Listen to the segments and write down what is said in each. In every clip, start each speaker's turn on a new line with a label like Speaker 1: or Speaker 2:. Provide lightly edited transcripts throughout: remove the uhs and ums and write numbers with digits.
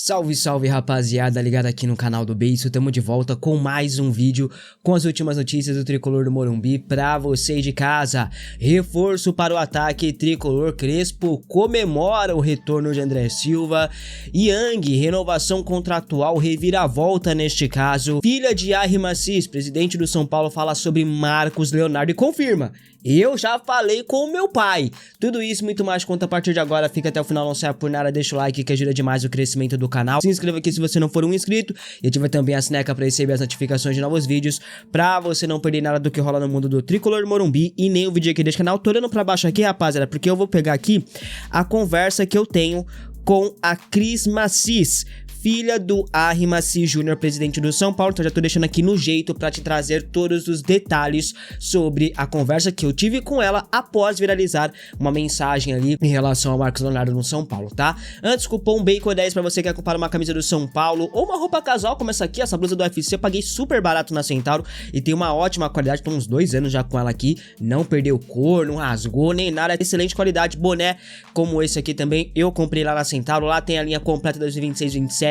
Speaker 1: Salve, salve rapaziada, ligado aqui no canal do Beiço, tamo de volta com mais um vídeo com as últimas notícias do Tricolor do Morumbi pra você de casa. Reforço para o ataque Tricolor, Crespo comemora o retorno de André Silva. Yang, renovação contratual, reviravolta neste caso. Filha de Arrim Assis, presidente do São Paulo, fala sobre Marcos Leonardo e confirma: eu já falei com o meu pai. Tudo isso e muito mais conta a partir de agora. Fica até o final, não saia por nada, deixa o like que ajuda demais o crescimento do canal. Se inscreva aqui se você não for um inscrito e ativa também a sineca para receber as notificações de novos vídeos, pra você não perder nada do que rola no mundo do Tricolor do Morumbi e nem o vídeo aqui deste canal. Tô olhando pra baixo aqui, rapaziada, porque eu vou pegar aqui a conversa que eu tenho com a Cris Assis, filha do Arrim Assis Júnior, presidente do São Paulo. Então já tô deixando aqui no jeito pra te trazer todos os detalhes sobre a conversa que eu tive com ela após viralizar uma mensagem ali em relação ao Marcos Leonardo no São Paulo, tá? Antes, cupom BACON10 pra você que quer comprar uma camisa do São Paulo ou uma roupa casual como essa aqui, essa blusa do UFC. Eu paguei super barato na Centauro e tem uma ótima qualidade, tô uns 2 anos já com ela aqui, não perdeu cor, não rasgou nem nada, excelente qualidade. Boné como esse aqui também eu comprei lá na Centauro, lá tem a linha completa 2026-27,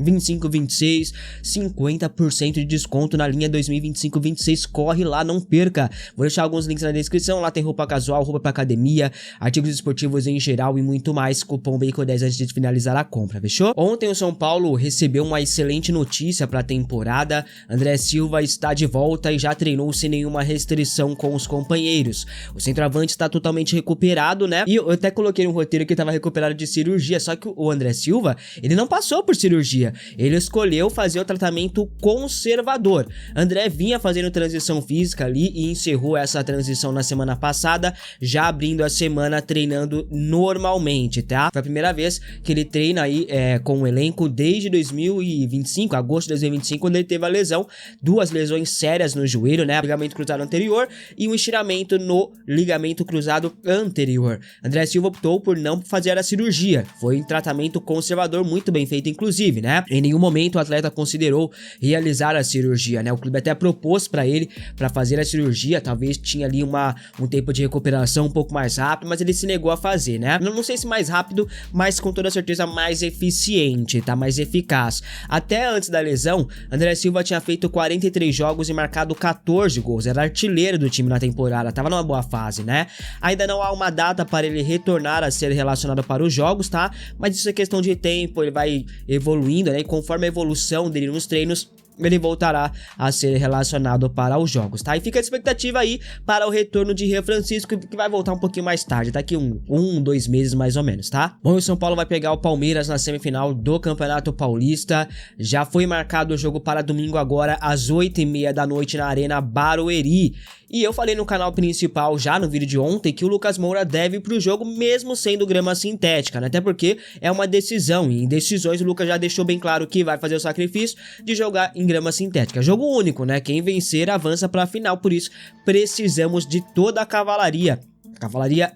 Speaker 1: 25-26, 50% de desconto na linha 2025-26, corre lá, não perca. Vou deixar alguns links na descrição, lá tem roupa casual, roupa pra academia, artigos esportivos em geral e muito mais. Cupom BACON10 antes de finalizar a compra, fechou? Ontem o São Paulo recebeu uma excelente notícia pra temporada. André Silva está de volta e já treinou sem nenhuma restrição com os companheiros. O centroavante está totalmente recuperado, né? E eu até coloquei no roteiro que estava recuperado de cirurgia, só que o André Silva, ele não passou por cirurgia, ele escolheu fazer o tratamento conservador. André vinha fazendo transição física ali e encerrou essa transição na semana passada, já abrindo a semana treinando normalmente, tá? Foi a primeira vez que ele treina aí com o elenco desde 2025, agosto de 2025, quando ele teve a lesão, 2 lesões sérias no joelho, né? Ligamento cruzado anterior e um estiramento no ligamento cruzado anterior. André Silva optou por não fazer a cirurgia, foi um tratamento conservador muito bem feito, inclusive, né? Em nenhum momento o atleta considerou realizar a cirurgia, né? O clube até propôs para ele para fazer a cirurgia, talvez tinha ali um tempo de recuperação um pouco mais rápido, mas ele se negou a fazer, né? Não sei se mais rápido, mas com toda certeza mais eficiente, tá? Mais eficaz. Até antes da lesão, André Silva tinha feito 43 jogos e marcado 14 gols, era artilheiro do time na temporada, tava numa boa fase, né? Ainda não há uma data para ele retornar a ser relacionado para os jogos, tá? Mas isso é questão de tempo, ele vai evoluindo, né? E conforme a evolução dele nos treinos, ele voltará a ser relacionado para os jogos, tá? E fica a expectativa aí para o retorno de Rian Francisco, que vai voltar um pouquinho mais tarde, daqui 2 meses mais ou menos, tá? Bom, o São Paulo vai pegar o Palmeiras na semifinal do Campeonato Paulista. Já foi marcado o jogo para domingo agora às 8h30 da noite na Arena Barueri. E eu falei no canal principal já no vídeo de ontem que o Lucas Moura deve ir pro jogo mesmo sendo grama sintética, né? Até porque é uma decisão e em decisões o Lucas já deixou bem claro que vai fazer o sacrifício de jogar em grama sintética. Jogo único, né? Quem vencer avança pra final, por isso precisamos de toda a cavalaria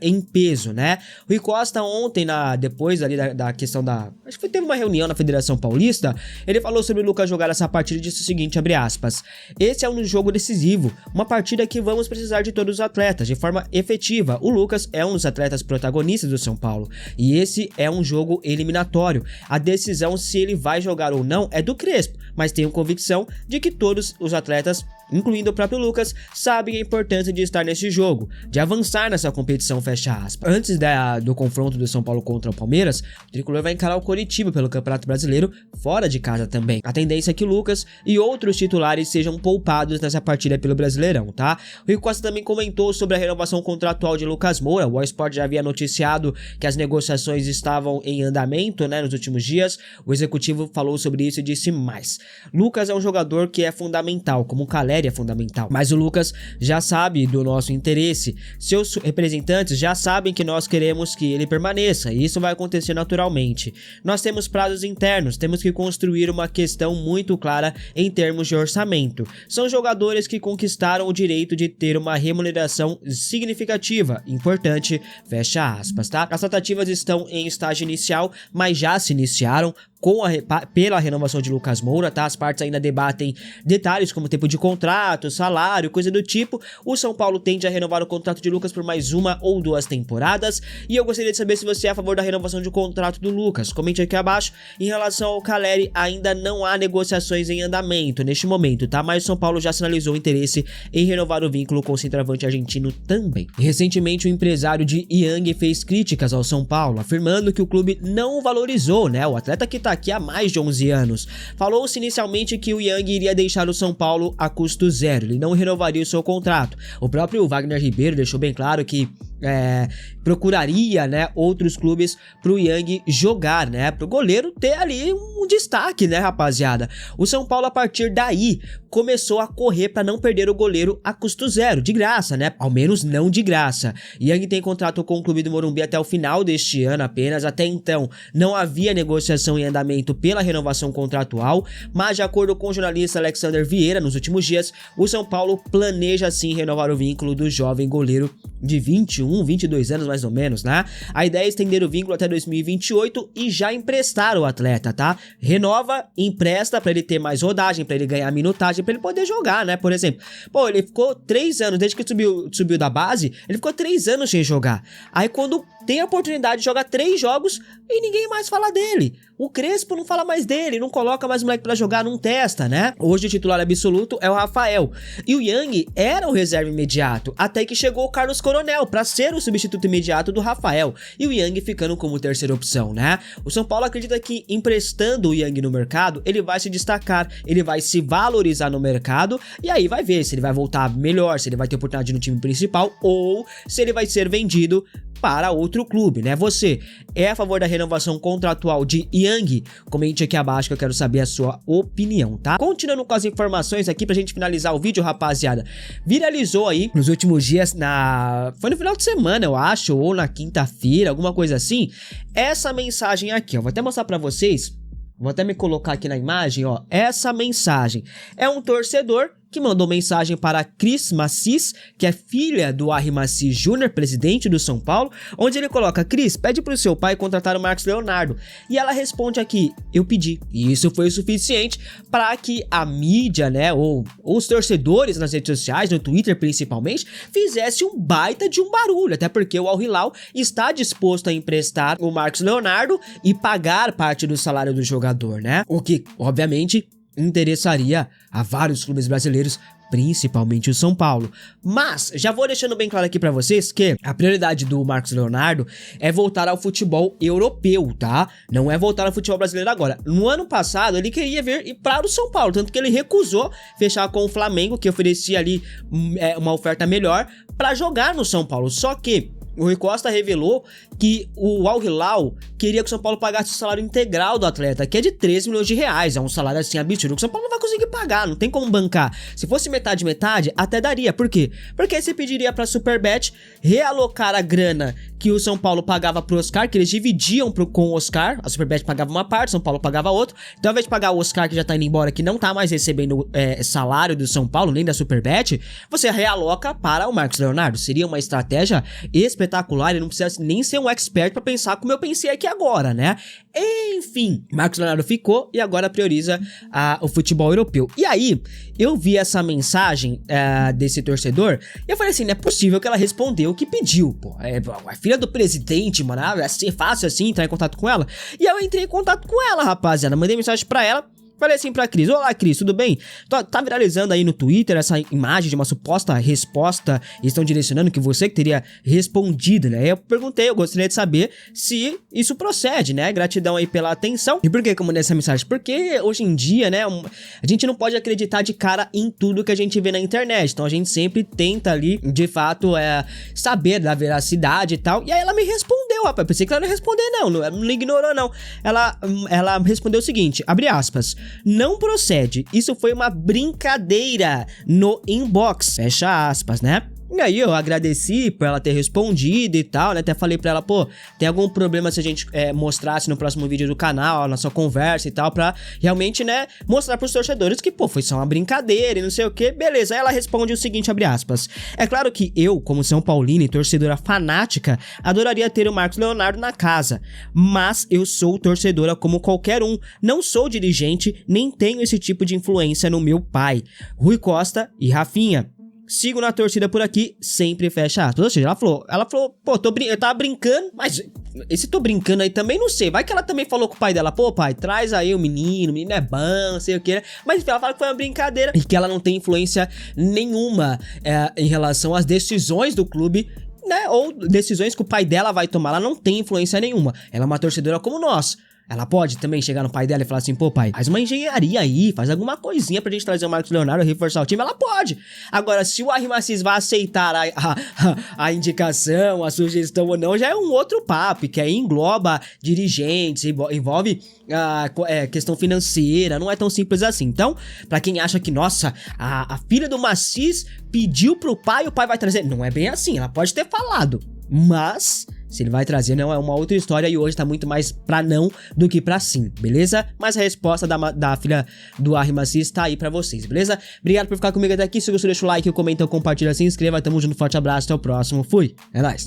Speaker 1: em peso, né? O Rui Costa ontem, depois ali da questão acho que teve uma reunião na Federação Paulista, ele falou sobre o Lucas jogar essa partida e disse o seguinte, abre aspas: esse é um jogo decisivo, uma partida que vamos precisar de todos os atletas, de forma efetiva. O Lucas é um dos atletas protagonistas do São Paulo, e esse é um jogo eliminatório. A decisão se ele vai jogar ou não é do Crespo, mas tenho convicção de que todos os atletas, incluindo o próprio Lucas, sabem a importância de estar nesse jogo, de avançar nessa competição, fecha aspas. Antes do confronto do São Paulo contra o Palmeiras, o Tricolor vai encarar o Coritiba pelo Campeonato Brasileiro, fora de casa também. A tendência é que Lucas e outros titulares sejam poupados nessa partida pelo Brasileirão, tá? O Rui Costa também comentou sobre a renovação contratual de Lucas Moura. O Sport já havia noticiado que as negociações estavam em andamento, né, nos últimos dias. O executivo falou sobre isso e disse mais: Lucas é um jogador que é fundamental, como o Caleri é fundamental, mas o Lucas já sabe do nosso interesse, seus representantes já sabem que nós queremos que ele permaneça, e isso vai acontecer naturalmente. Nós temos prazos internos, temos que construir uma questão muito clara em termos de orçamento. São jogadores que conquistaram o direito de ter uma remuneração significativa, importante, fecha aspas, tá? As tratativas estão em estágio inicial, mas já se iniciaram pela renovação de Lucas Moura, tá? As partes ainda debatem detalhes como tempo de contrato, contrato, salário, coisa do tipo, o São Paulo tende a renovar o contrato de Lucas por mais 1 ou 2 temporadas. E eu gostaria de saber se você é a favor da renovação de contrato do Lucas. Comente aqui abaixo. Em relação ao Caleri, ainda não há negociações em andamento neste momento, tá? Mas o São Paulo já sinalizou interesse em renovar o vínculo com o centroavante argentino também. Recentemente, o empresário de Yang fez críticas ao São Paulo, afirmando que o clube não valorizou, né, o atleta que tá aqui há mais de 11 anos. Falou-se inicialmente que o Yang iria deixar o São Paulo a custo zero, ele não renovaria o seu contrato. O próprio Wagner Ribeiro deixou bem claro que procuraria, né, outros clubes pro Yang jogar, né, pro goleiro ter ali um destaque, né, rapaziada. O São Paulo, a partir daí, começou a correr para não perder o goleiro a custo zero, de graça, né, ao menos não de graça. Yang tem contrato com o clube do Morumbi até o final deste ano apenas. Até então não havia negociação em andamento pela renovação contratual, mas de acordo com o jornalista Alexander Vieira, nos últimos dias, o São Paulo planeja sim renovar o vínculo do jovem goleiro de 22 anos mais ou menos, né? A ideia é estender o vínculo até 2028 e já emprestar o atleta, tá? Renova, empresta pra ele ter mais rodagem, pra ele ganhar minutagem, pra ele poder jogar, né? Por exemplo, pô, ele ficou 3 anos, desde que subiu da base, ele ficou 3 anos sem jogar. Aí quando tem a oportunidade de jogar 3 jogos e ninguém mais fala dele. O Crespo não fala mais dele, não coloca mais o moleque pra jogar, não testa, né? Hoje o titular absoluto é o Rafael. E o Yang era o reserva imediato, até que chegou o Carlos Coronel pra ser o substituto imediato do Rafael. E o Yang ficando como terceira opção, né? O São Paulo acredita que emprestando o Yang no mercado, ele vai se destacar, ele vai se valorizar no mercado, e aí vai ver se ele vai voltar melhor, se ele vai ter oportunidade no time principal, ou se ele vai ser vendido para outro clube, né? Você é a favor da renovação contratual de Yang? Comente aqui abaixo que eu quero saber a sua opinião, tá? Continuando com as informações aqui pra gente finalizar o vídeo, rapaziada. Viralizou aí nos últimos dias, foi no final de semana, eu acho, ou na quinta-feira, alguma coisa assim, essa mensagem aqui, ó. Vou até mostrar pra vocês, vou até me colocar aqui na imagem, ó. Essa mensagem é um torcedor que mandou mensagem para Cris Macis, que é filha do Ari Macis Jr., presidente do São Paulo, onde ele coloca: Cris, pede pro seu pai contratar o Marcos Leonardo. E ela responde aqui: eu pedi. E isso foi o suficiente para que a mídia, né, ou os torcedores nas redes sociais, no Twitter principalmente, fizesse um baita de um barulho, até porque o Al Hilal está disposto a emprestar o Marcos Leonardo e pagar parte do salário do jogador, né? O que, obviamente, interessaria a vários clubes brasileiros, principalmente o São Paulo. Mas já vou deixando bem claro aqui pra vocês que a prioridade do Marcos Leonardo é voltar ao futebol europeu, tá? Não é voltar ao futebol brasileiro agora. No ano passado ele queria vir para o São Paulo, tanto que ele recusou fechar com o Flamengo, que oferecia ali uma oferta melhor para jogar no São Paulo. Só que o Rui Costa revelou que o Al Hilal queria que o São Paulo pagasse o salário integral do atleta, que é de 13 milhões de reais. É um salário assim absurdo que o São Paulo não vai conseguir pagar, não tem como bancar. Se fosse metade, até daria. Por quê? Porque aí você pediria pra Superbet realocar a grana que o São Paulo pagava pro Oscar, que eles dividiam com o Oscar. A Superbet pagava uma parte, o São Paulo pagava outra. Então, ao invés de pagar o Oscar, que já tá indo embora, que não tá mais recebendo salário do São Paulo, nem da Superbet, você realoca para o Marcos Leonardo. Seria uma estratégia espetacular, ele não precisa nem ser um expert pra pensar como eu pensei aqui agora, né? Enfim, Marcos Leonardo ficou e agora prioriza o futebol europeu. E aí, eu vi essa mensagem desse torcedor e eu falei assim, não é possível que ela respondeu o que pediu, pô. É filha do presidente, mano, é fácil assim entrar em contato com ela. E eu entrei em contato com ela, rapaziada, mandei mensagem pra ela. Falei assim pra Cris: olá, Cris, tudo bem? Tá viralizando aí no Twitter essa imagem de uma suposta resposta e estão direcionando que você que teria respondido, né? Eu perguntei, eu gostaria de saber se isso procede, né? Gratidão aí pela atenção. E por que eu mandei essa mensagem? Porque hoje em dia, né, a gente não pode acreditar de cara em tudo que a gente vê na internet. Então a gente sempre tenta ali, de fato, saber da veracidade e tal. E aí ela me respondeu, rapaz. Pensei que ela não ia responder, não ignorou, não. Ela respondeu o seguinte, abre aspas: não procede, isso foi uma brincadeira no inbox, fecha aspas, né? E aí eu agradeci por ela ter respondido e tal, né? Até falei pra ela, pô, tem algum problema se a gente mostrasse no próximo vídeo do canal, a nossa conversa e tal, pra realmente, né, mostrar pros torcedores que, pô, foi só uma brincadeira e não sei o que. Beleza, aí ela responde o seguinte, abre aspas: é claro que eu, como São Paulino e torcedora fanática, adoraria ter o Marcos Leonardo na casa, mas eu sou torcedora como qualquer um, não sou dirigente, nem tenho esse tipo de influência no meu pai, Rui Costa e Rafinha. Sigo na torcida por aqui, sempre fecha aspas. Ou seja, ela falou, pô, eu tava brincando, mas esse tô brincando aí também não sei. Vai que ela também falou com o pai dela, pô, pai, traz aí o menino é bom, não sei o que, né? Mas enfim, ela fala que foi uma brincadeira e que ela não tem influência nenhuma em relação às decisões do clube, né? Ou decisões que o pai dela vai tomar, ela não tem influência nenhuma. Ela é uma torcedora como nós. Ela pode também chegar no pai dela e falar assim, pô pai, faz uma engenharia aí, faz alguma coisinha pra gente trazer o Marcos Leonardo e reforçar o time, ela pode. Agora, se o R. Maciço vai aceitar a indicação, a sugestão ou não, já é um outro papo, que aí engloba dirigentes, envolve questão financeira, não é tão simples assim. Então, pra quem acha que, nossa, a filha do Maciço pediu pro pai e o pai vai trazer, não é bem assim, ela pode ter falado, mas se ele vai trazer, não, é uma outra história e hoje tá muito mais pra não do que pra sim, beleza? Mas a resposta da filha do R. Maciço tá aí pra vocês, beleza? Obrigado por ficar comigo até aqui, se gostou deixa o like, comenta, compartilha, se inscreva, tamo junto, forte abraço, até o próximo, fui, é nóis!